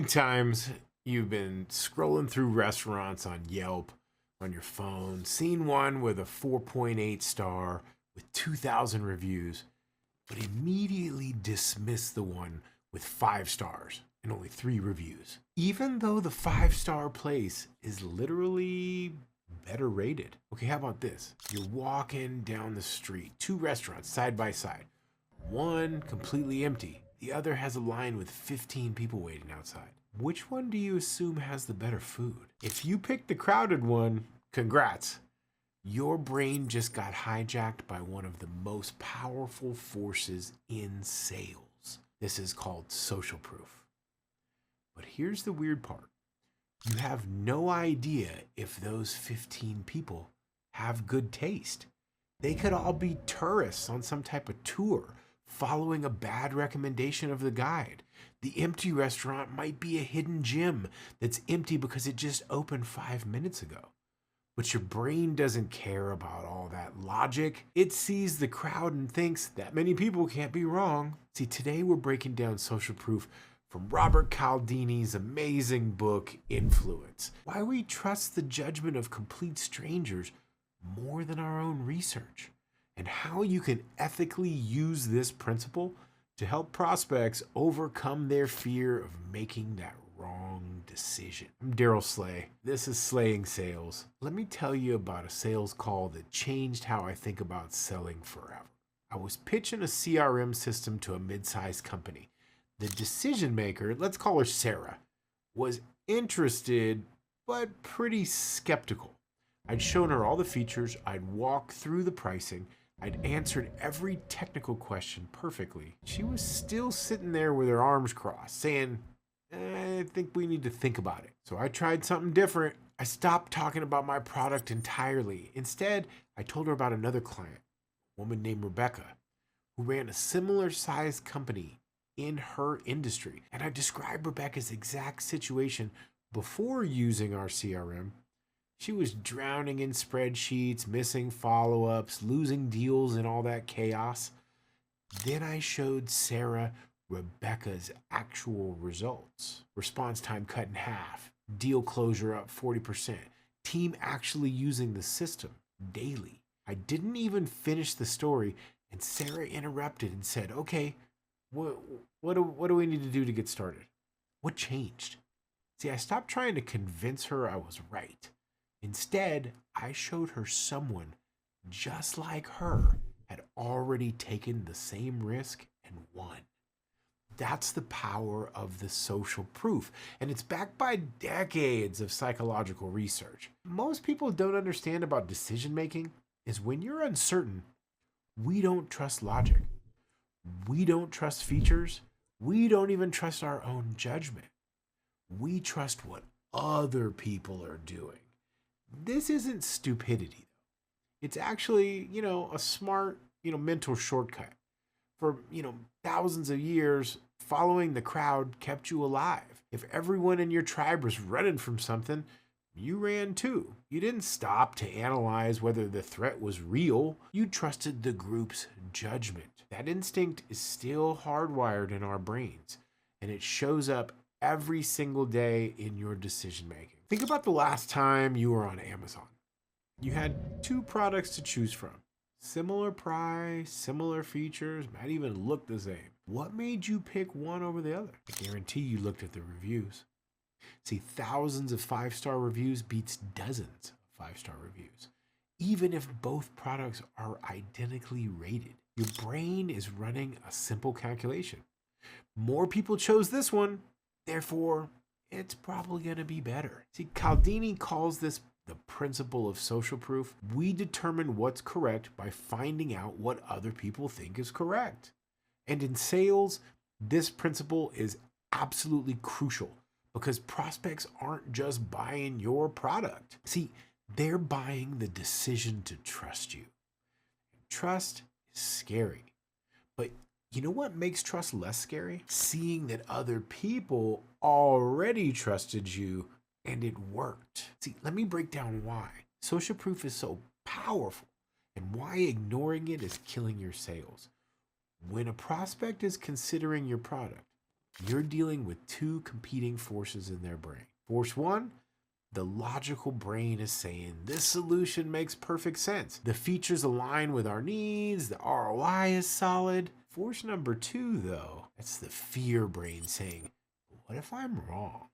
times you've been scrolling through restaurants on Yelp on your phone, seen one with a 4.8 star with 2,000 reviews, but immediately dismissed the one with 5 stars and only 3 reviews, even though the 5-star place is literally better rated? Okay, how about this? You're walking down the street, 2 restaurants side by side, one completely empty, the other has a line with 15 people waiting outside. Which one do you assume has the better food? If you picked the crowded one, congrats. Your brain just got hijacked by one of the most powerful forces in sales. This is called social proof. But here's the weird part. You have no idea if those 15 people have good taste. They could all be tourists on some type of tour, following a bad recommendation of the guide. The empty restaurant might be a hidden gem that's empty because it just opened 5 minutes ago. But your brain doesn't care about all that logic. It sees the crowd and thinks that many people can't be wrong. See, today we're breaking down social proof from Robert Cialdini's amazing book, Influence. Why we trust the judgment of complete strangers more than our own research, and how you can ethically use this principle to help prospects overcome their fear of making that wrong decision. I'm Daryl Slay. This is Slaying Sales. Let me tell you about a sales call that changed how I think about selling forever. I was pitching a CRM system to a mid-sized company. The decision maker, let's call her Sarah, was interested but pretty skeptical. I'd shown her all the features, I'd walked through the pricing, I'd answered every technical question perfectly. She was still sitting there with her arms crossed, saying, I think we need to think about it. So I tried something different. I stopped talking about my product entirely. Instead, I told her about another client, a woman named Rebecca, who ran a similar sized company in her industry. And I described Rebecca's exact situation before using our CRM. She was drowning in spreadsheets, missing follow-ups, losing deals in all that chaos. Then I showed Sarah Rebecca's actual results. Response time cut in half, deal closure up 40%, team actually using the system daily. I didn't even finish the story, and Sarah interrupted and said, okay, what do we need to do to get started? What changed? See, I stopped trying to convince her I was right. Instead, I showed her someone just like her had already taken the same risk and won. That's the power of the social proof, and it's backed by decades of psychological research. Most people don't understand about decision making is when you're uncertain, we don't trust logic. We don't trust features. We don't even trust our own judgment. We trust what other people are doing. This isn't stupidity, though. It's actually, a smart, mental shortcut. For, thousands of years, following the crowd kept you alive. If everyone in your tribe was running from something, you ran too. You didn't stop to analyze whether the threat was real. You trusted the group's judgment. That instinct is still hardwired in our brains, and it shows up every single day in your decision making. Think about the last time you were on Amazon. You had 2 products to choose from. Similar price, similar features, might even look the same. What made you pick one over the other? I guarantee you looked at the reviews. See, thousands of 5-star reviews beats dozens of 5-star reviews. Even if both products are identically rated, your brain is running a simple calculation. More people chose this one, therefore, it's probably going to be better. See, Cialdini calls this the principle of social proof. We determine what's correct by finding out what other people think is correct. And in sales, this principle is absolutely crucial because prospects aren't just buying your product. See, they're buying the decision to trust you. Trust is scary, but you know what makes trust less scary? Seeing that other people already trusted you and it worked. See, let me break down why. Social proof is so powerful and why ignoring it is killing your sales. When a prospect is considering your product, You're dealing with two competing forces in their brain. Force one, the logical brain is saying this solution makes perfect sense. The features align with our needs, the ROI is solid. Force number two, though, that's the fear brain saying, what if I'm wrong?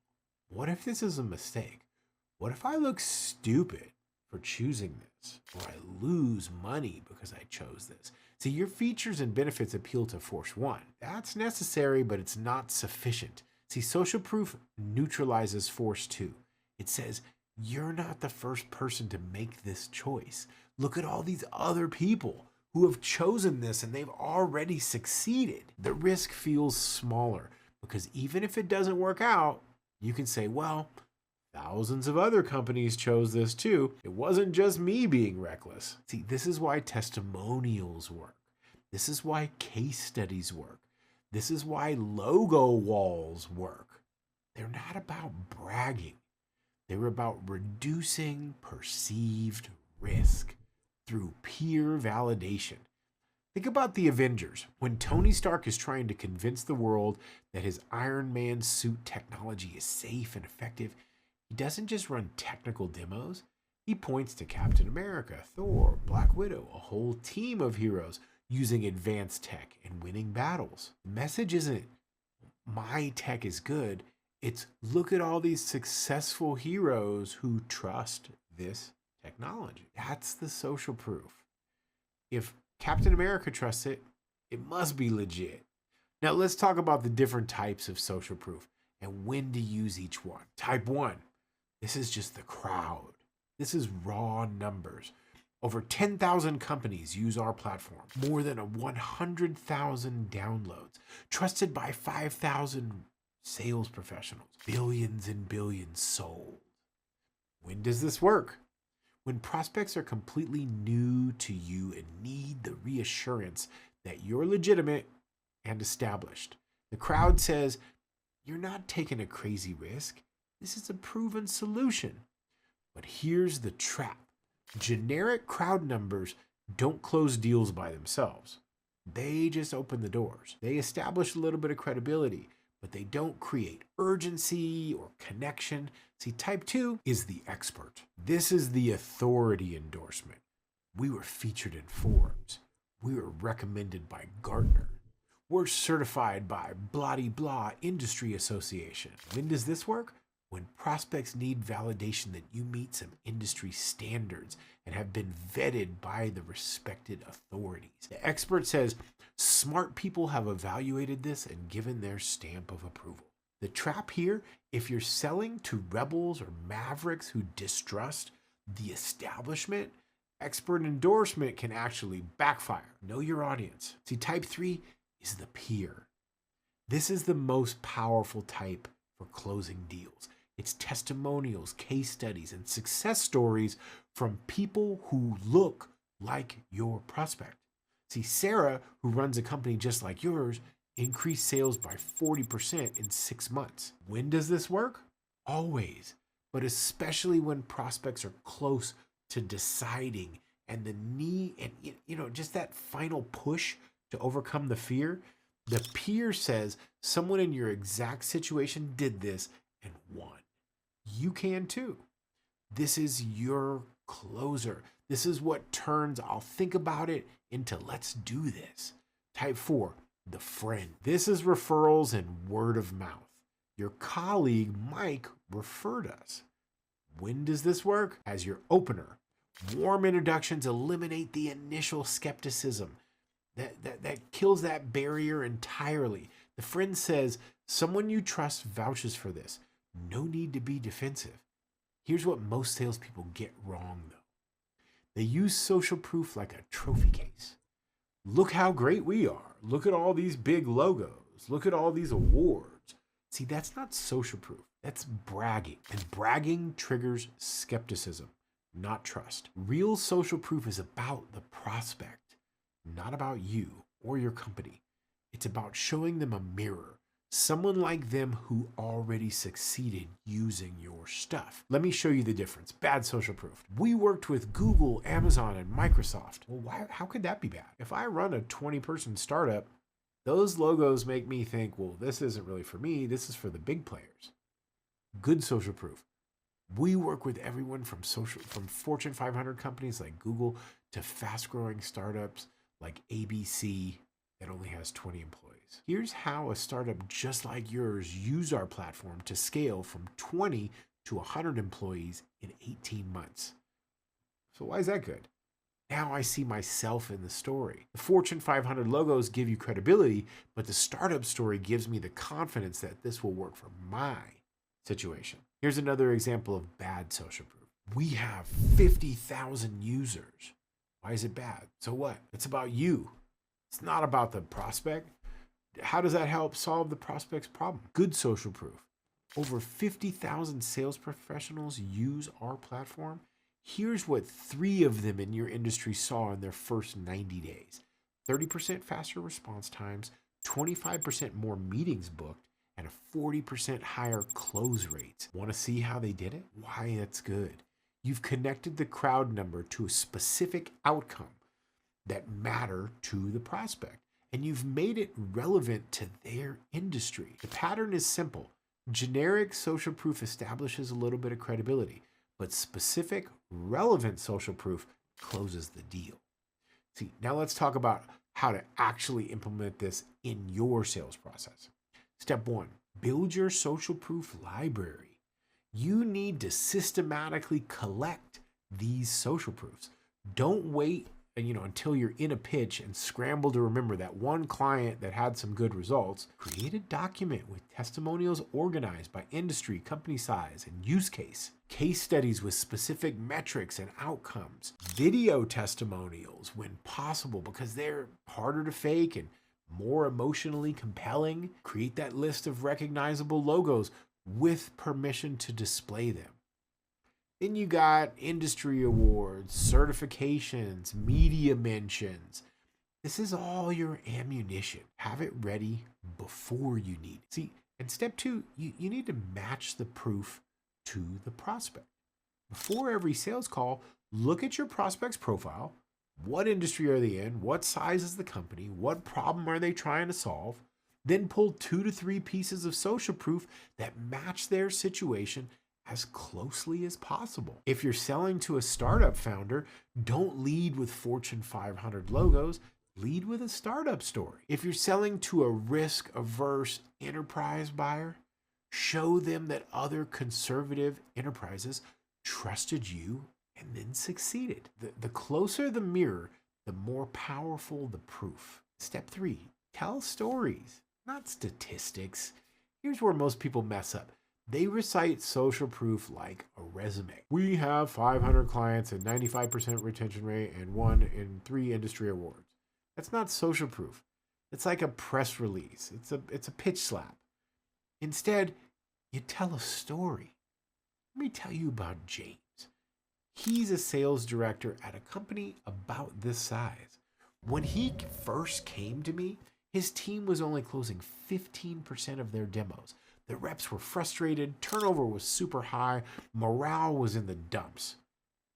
What if this is a mistake? What if I look stupid for choosing this? Or I lose money because I chose this? See, your features and benefits appeal to force one. That's necessary, but it's not sufficient. See, social proof neutralizes force two. It says, you're not the first person to make this choice. Look at all these other people who have chosen this and they've already succeeded. The risk feels smaller because even if it doesn't work out, you can say, well, thousands of other companies chose this too. It wasn't just me being reckless. See, this is why testimonials work. This is why case studies work. This is why logo walls work. They're not about bragging. They're about reducing perceived risk through peer validation. Think about the Avengers. When Tony Stark is trying to convince the world that his Iron Man suit technology is safe and effective, he doesn't just run technical demos. He points to Captain America, Thor, Black Widow, a whole team of heroes using advanced tech and winning battles. The message isn't, my tech is good. It's, look at all these successful heroes who trust this technology. That's the social proof. If Captain America trusts it, it must be legit. Now let's talk about the different types of social proof and when to use each one. Type 1, this is just the crowd. This is raw numbers. Over 10,000 companies use our platform, more than 100,000 downloads, trusted by 5,000 sales professionals, billions and billions sold. When does this work? When prospects are completely new to you and need the reassurance that you're legitimate and established. The crowd says, you're not taking a crazy risk. This is a proven solution. But here's the trap. Generic crowd numbers don't close deals by themselves. They just open the doors. They establish a little bit of credibility, but they don't create urgency or connection. See, type 2 is the expert. This is the authority endorsement. We were featured in Forbes. We were recommended by Gartner. We're certified by blah blah industry association. When does this work? When prospects need validation that you meet some industry standards and have been vetted by the respected authorities. The expert says, smart people have evaluated this and given their stamp of approval. The trap here, if you're selling to rebels or mavericks who distrust the establishment, expert endorsement can actually backfire. Know your audience. See, type 3 is the peer. This is the most powerful type for closing deals. It's testimonials, case studies, and success stories from people who look like your prospect. See, Sarah, who runs a company just like yours, increased sales by 40% in 6 months. When does this work? Always, but especially when prospects are close to deciding and the need and just that final push to overcome the fear. The peer says someone in your exact situation did this and won. You can too. This is your closer. This is what turns I'll think about it into let's do this. Type 4, the friend. This is referrals and word of mouth. Your colleague Mike referred us. When does this work? As your opener. Warm introductions eliminate the initial skepticism. That kills that barrier entirely. The friend says, someone you trust vouches for this. No need to be defensive. Here's what most salespeople get wrong, though. They use social proof like a trophy case. Look how great we are. Look at all these big logos. Look at all these awards. See, that's not social proof. That's bragging. And bragging triggers skepticism, not trust. Real social proof is about the prospect, not about you or your company. It's about showing them a mirror, someone like them who already succeeded using your stuff. Let me show you the difference. Bad social proof. We worked with Google, Amazon, and Microsoft. Well, how could that be bad? If I run a 20-person startup, Those logos make me think, well, this isn't really for me. This is for the big players. Good social proof. We work with everyone from Fortune 500 companies like Google to fast-growing startups like ABC that only has 20 employees. Here's how a startup just like yours used our platform to scale from 20 to 100 employees in 18 months. So why is that good? Now I see myself in the story. The Fortune 500 logos give you credibility, but the startup story gives me the confidence that this will work for my situation. Here's another example of bad social proof. We have 50,000 users. Why is it bad? So what? It's about you. It's not about the prospect. How does that help solve the prospect's problem? Good social proof. Over 50,000 sales professionals use our platform. Here's what 3 of them in your industry saw in their first 90 days. 30% faster response times, 25% more meetings booked, and a 40% higher close rates. Want to see how they did it? Why that's good. You've connected the crowd number to a specific outcome that matter to the prospect, and you've made it relevant to their industry. The pattern is simple. Generic social proof establishes a little bit of credibility, but specific, relevant social proof closes the deal. See, now let's talk about how to actually implement this in your sales process. Step 1, build your social proof library. You need to systematically collect these social proofs. Don't wait until you're in a pitch and scramble to remember that one client that had some good results. Create a document with testimonials organized by industry, company size, and use case. Case studies with specific metrics and outcomes. Video testimonials when possible because they're harder to fake and more emotionally compelling. Create that list of recognizable logos with permission to display them. Then you got industry awards, certifications, media mentions. This is all your ammunition. Have it ready before you need it. See, and step 2, you need to match the proof to the prospect. Before every sales call, look at your prospect's profile. What industry are they in? What size is the company? What problem are they trying to solve? Then pull 2 to 3 pieces of social proof that match their situation as closely as possible. If you're selling to a startup founder, don't lead with Fortune 500 logos, lead with a startup story. If you're selling to a risk-averse enterprise buyer, show them that other conservative enterprises trusted you and then succeeded. The closer the mirror, the more powerful the proof. Step 3, tell stories, not statistics. Here's where most people mess up. They recite social proof like a resume. We have 500 clients and 95% retention rate and 1 in 3 industry awards. That's not social proof. It's like a press release. It's a pitch slap. Instead, you tell a story. Let me tell you about James. He's a sales director at a company about this size. When he first came to me, his team was only closing 15% of their demos. The reps were frustrated, turnover was super high, morale was in the dumps.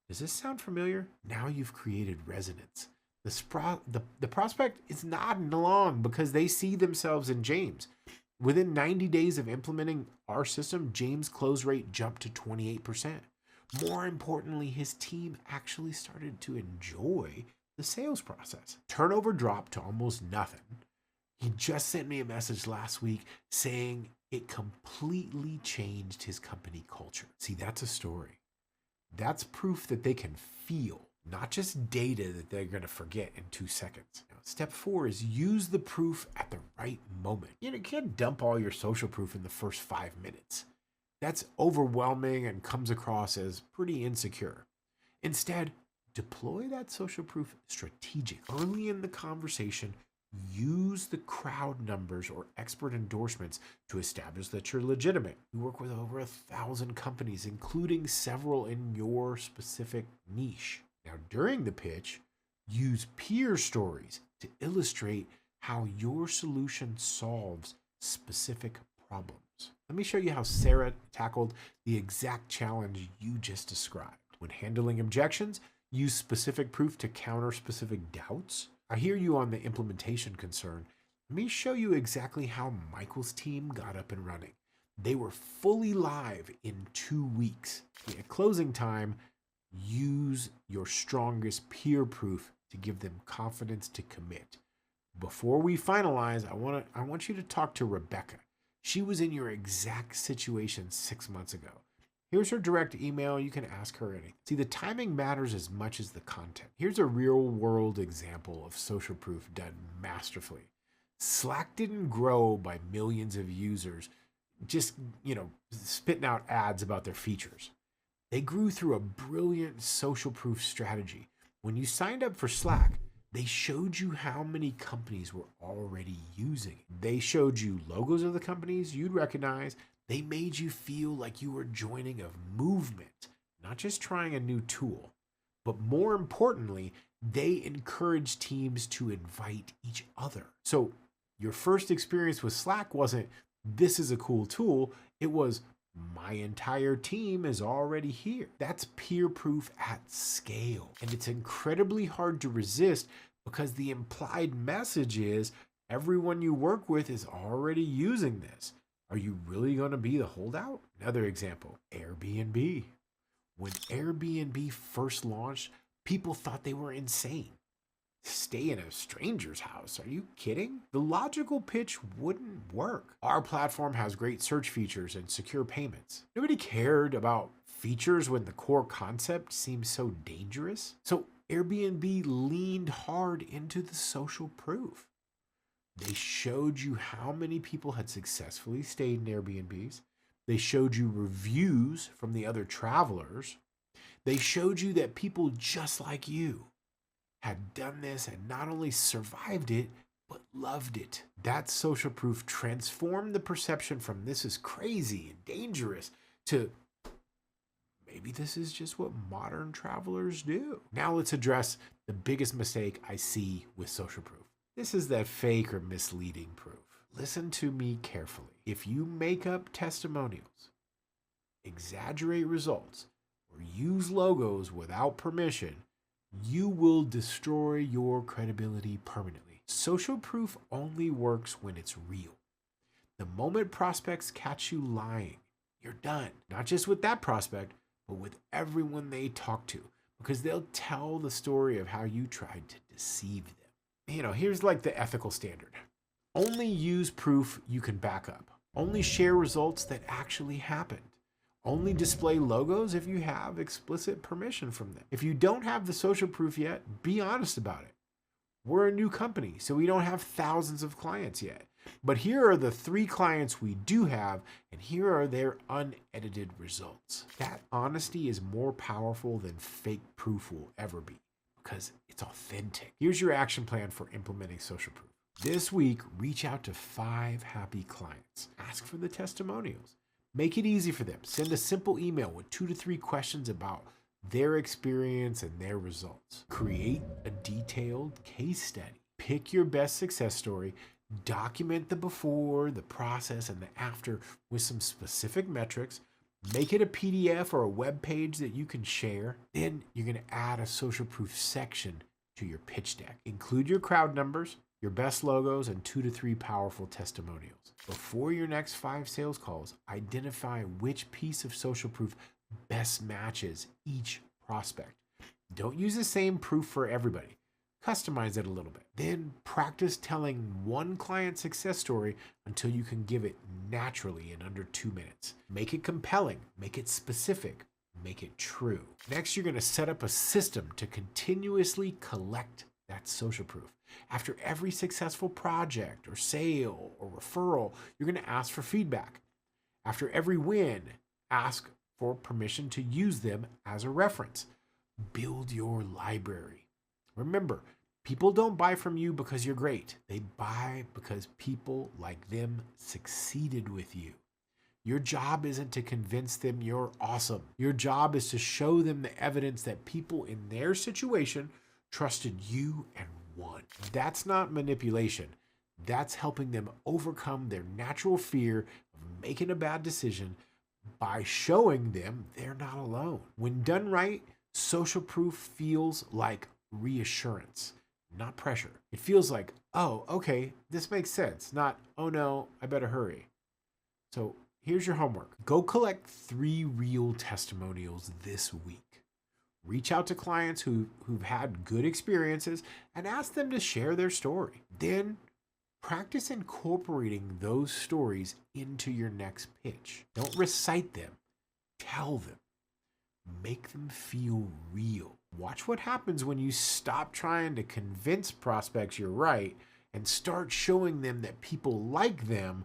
Does this sound familiar? Now you've created resonance. The prospect is nodding along because they see themselves in James. Within 90 days of implementing our system, James' close rate jumped to 28%. More importantly, his team actually started to enjoy the sales process. Turnover dropped to almost nothing. He just sent me a message last week saying it completely changed his company culture. See, that's a story. That's proof that they can feel, not just data that they're going to forget in 2 seconds. Now, step 4 is use the proof at the right moment. You can't dump all your social proof in the first 5 minutes. That's overwhelming and comes across as pretty insecure. Instead, deploy that social proof strategically. Early in the conversation, use the crowd numbers or expert endorsements to establish that you're legitimate. We work with over 1,000 companies, including several in your specific niche. Now, during the pitch, use peer stories to illustrate how your solution solves specific problems. Let me show you how Sarah tackled the exact challenge you just described. When handling objections, use specific proof to counter specific doubts. I hear you on the implementation concern. Let me show you exactly how Michael's team got up and running. They were fully live in 2 weeks. At closing time, use your strongest peer proof to give them confidence to commit. Before we finalize, I want you to talk to Rebecca. She was in your exact situation 6 months ago. Here's her direct email. You can ask her anything. See, the timing matters as much as the content. Here's a real world example of social proof done masterfully. Slack didn't grow by millions of users just, spitting out ads about their features. They grew through a brilliant social proof strategy. When you signed up for Slack, they showed you how many companies were already using it. They showed you logos of the companies you'd recognize. They made you feel like you were joining a movement, not just trying a new tool. But more importantly, they encouraged teams to invite each other. So your first experience with Slack wasn't, this is a cool tool. It was, my entire team is already here. That's peer proof at scale. And it's incredibly hard to resist because the implied message is everyone you work with is already using this. Are you really going to be the holdout? Another example, Airbnb. When Airbnb first launched, people thought they were insane. Stay in a stranger's house. Are you kidding? The logical pitch wouldn't work. Our platform has great search features and secure payments. Nobody cared about features when the core concept seemed so dangerous. So Airbnb leaned hard into the social proof. They showed you how many people had successfully stayed in Airbnbs. They showed you reviews from the other travelers. They showed you that people just like you had done this and not only survived it, but loved it. That social proof transformed the perception from this is crazy and dangerous to maybe this is just what modern travelers do. Now let's address the biggest mistake I see with social proof. This is that fake or misleading proof. Listen to me carefully. If you make up testimonials, exaggerate results, or use logos without permission, you will destroy your credibility permanently. Social proof only works when it's real. The moment prospects catch you lying, you're done. Not just with that prospect, but with everyone they talk to, because they'll tell the story of how you tried to deceive them. Here's like the ethical standard. Only use proof you can back up. Only share results that actually happened. Only display logos if you have explicit permission from them. If you don't have the social proof yet, be honest about it. We're a new company, so we don't have thousands of clients yet. But here are the 3 clients we do have, and here are their unedited results. That honesty is more powerful than fake proof will ever be, because it's authentic. Here's your action plan for implementing social proof. This week, reach out to 5 happy clients. Ask for the testimonials. Make it easy for them. Send a simple email with 2 to 3 questions about their experience and their results. Create a detailed case study. Pick your best success story. Document the before, the process, and the after with some specific metrics. Make it a PDF or a web page that you can share. Then you're going to add a social proof section to your pitch deck. Include your crowd numbers, your best logos, and 2 to 3 powerful testimonials. Before your next 5 sales calls, identify which piece of social proof best matches each prospect. Don't use the same proof for everybody. Customize it a little bit. Then practice telling one client success story until you can give it naturally in under 2 minutes. Make it compelling, make it specific, make it true. Next, you're going to set up a system to continuously collect that social proof. After every successful project or sale or referral, you're going to ask for feedback. After every win, ask for permission to use them as a reference. Build your library. Remember, people don't buy from you because you're great. They buy because people like them succeeded with you. Your job isn't to convince them you're awesome. Your job is to show them the evidence that people in their situation trusted you and won. That's not manipulation. That's helping them overcome their natural fear of making a bad decision by showing them they're not alone. When done right, social proof feels like reassurance. not pressure. It feels like, oh, okay, this makes sense, not, oh no, I better hurry. So here's your homework. Go collect 3 real testimonials this week. Reach out to clients who've had good experiences and ask them to share their story. Then practice incorporating those stories into your next pitch. Don't recite them, tell them. Make them feel real. Watch what happens when you stop trying to convince prospects you're right and start showing them that people like them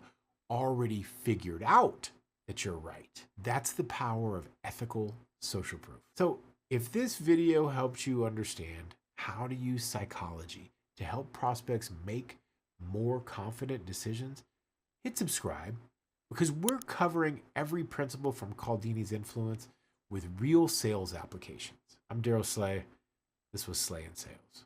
already figured out that you're right. That's the power of ethical social proof. So, if this video helps you understand how to use psychology to help prospects make more confident decisions, hit subscribe because we're covering every principle from Cialdini's influence with real sales applications. I'm Daryl Slay. This was Slay in Sales.